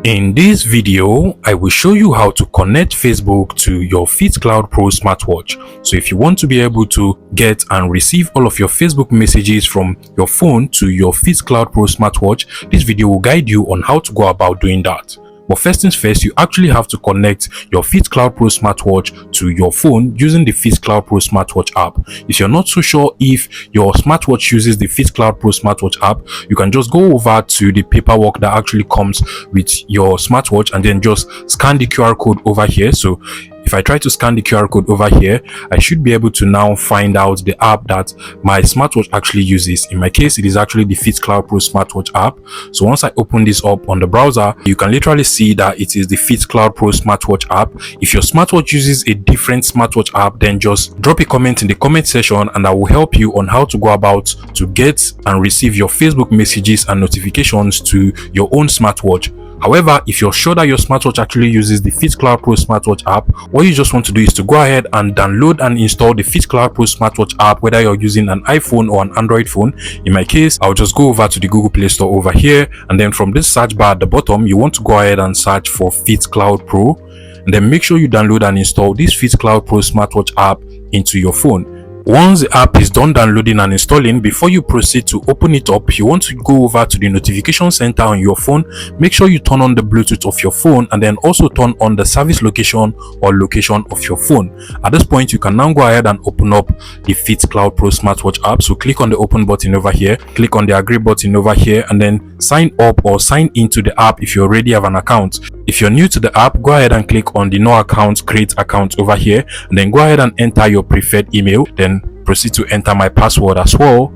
In this video, I will show you how to connect Facebook to your FitCloudPro Smartwatch. So if you want to be able to get and receive all of your Facebook messages from your phone to your FitCloudPro Smartwatch, this video will guide you on how to go about doing that. But first things first, you actually have to connect your FitCloudPro Smartwatch to your phone using the FitCloudPro Smartwatch app. If you're not so sure if your smartwatch uses the FitCloudPro Smartwatch app, you can just go over to the paperwork that actually comes with your smartwatch and then just scan the QR code over here. So if I try to scan the QR code over here, I should be able to now find out the app that my smartwatch actually uses. In my case, it is actually the FitCloudPro Smartwatch app. So once I open this up on the browser, you can literally see that it is the FitCloudPro Smartwatch app. If your smartwatch uses a different smartwatch app, then just drop a comment in the comment section and I will help you on how to go about to get and receive your Facebook messages and notifications to your own smartwatch. However, if you're sure that your smartwatch actually uses the FitCloudPro Smartwatch app, what you just want to do is to go ahead and download and install the FitCloudPro Smartwatch app, whether you're using an iPhone or an Android phone. In my case, I'll just go over to the Google Play Store over here, and then from this search bar at the bottom, you want to go ahead and search for FitCloudPro, and then make sure you download and install this FitCloudPro Smartwatch app into your phone. Once the app is done downloading and installing, before you proceed to open it up, you want to go over to the notification center on your phone. Make sure you turn on the Bluetooth of your phone and then also turn on the service location or location of your phone. At this point, you can now go ahead and open up the FitCloudPro Smartwatch app. So click on the open button over here, click on the agree button over here, and then sign up or sign into the app if you already have an account. If you're new to the app, go ahead and click on the no account, create account over here, and then go ahead and enter your preferred email. Then proceed to enter my password as well.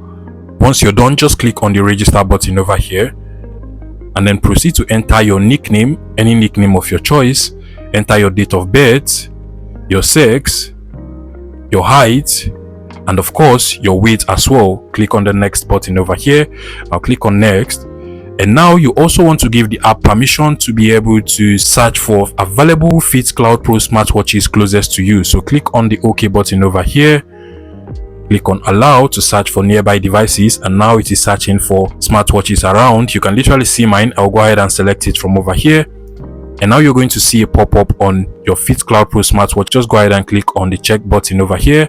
Once you're done, just click on the register button over here and then proceed to enter your nickname, any nickname of your choice. Enter your date of birth, your sex, your height, and of course your weight as well. Click on the next button over here. I'll click on next. And now you also want to give the app permission to be able to search for available FitCloudPro smartwatches closest to you. So click on the OK button over here. Click on allow to search for nearby devices, and now it is searching for smartwatches around. You can literally see mine. I'll go ahead and select it from over here. And now you're going to see a pop-up on your FitCloudPro smartwatch. Just go ahead and click on the check button over here.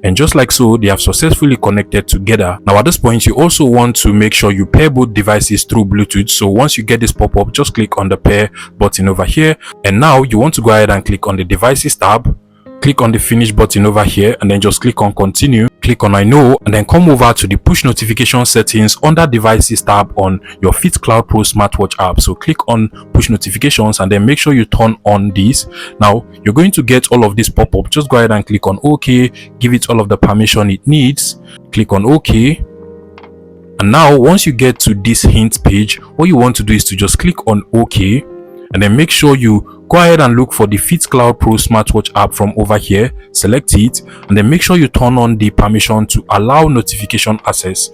And just like so, they have successfully connected together. Now at this point, you also want to make sure you pair both devices through Bluetooth. So once you get this pop-up, just click on the pair button over here. And now you want to go ahead and click on the devices tab. Click on the finish button over here and then just click on continue. Click on I know and then come over to the push notification settings under devices tab on your FitCloudPro Smartwatch app. So click on push notifications and then make sure you turn on this. Now you're going to get all of this pop up. Just go ahead and click on OK, give it all of the permission it needs. Click on OK. And now once you get to this hint page, what you want to do is to just click on OK and then make sure you go ahead and look for the FitCloudPro Smartwatch app from over here, select it, and then make sure you turn on the permission to allow notification access.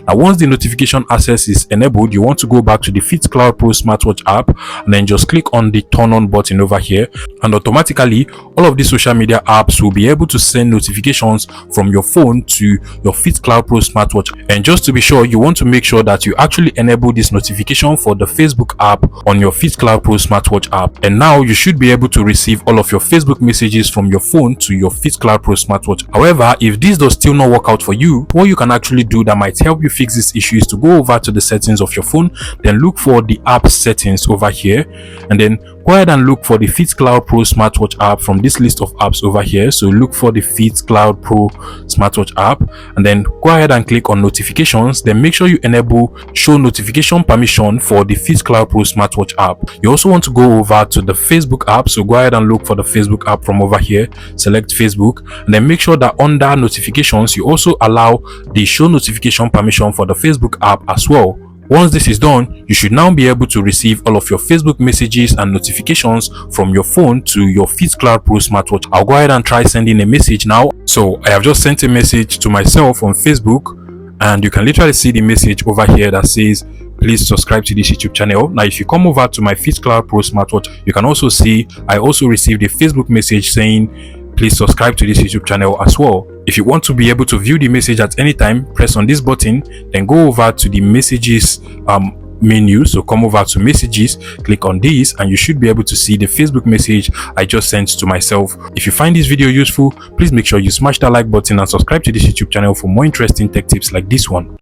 Now, once the notification access is enabled, you want to go back to the FitCloudPro Smartwatch app and then just click on the turn on button over here, and automatically all of the social media apps will be able to send notifications from your phone to your FitCloudPro Smartwatch. And just to be sure, you want to make sure that you actually enable this notification for the Facebook app on your FitCloudPro Smartwatch app. And now you should be able to receive all of your Facebook messages from your phone to your FitCloudPro Smartwatch. However, if this does still not work out for you, what you can actually do that might help you fix this issue is to go over to the settings of your phone, then look for the app settings over here, and then go ahead and look for the FitCloudPro Smartwatch app from this list of apps over here. So look for the FitCloudPro Smartwatch app and then go ahead and click on notifications. Then make sure you enable show notification permission for the FitCloudPro Smartwatch app. You also want to go over to the Facebook app. So go ahead and look for the Facebook app from over here. Select Facebook and then make sure that under notifications, you also allow the show notification permission for the Facebook app as well. Once this is done, you should now be able to receive all of your Facebook messages and notifications from your phone to your FitCloudPro Smartwatch. I'll go ahead and try sending a message now. So I have just sent a message to myself on Facebook, and you can literally see the message over here that says, please subscribe to this YouTube channel. Now, if you come over to my FitCloudPro Smartwatch, you can also see I also received a Facebook message saying, please subscribe to this YouTube channel as well. If you want to be able to view the message at any time, press on this button, then go over to the messages menu. So come over to messages, click on this, and you should be able to see the Facebook message I just sent to myself. If you find this video useful, please make sure you smash that like button and subscribe to this YouTube channel for more interesting tech tips like this one.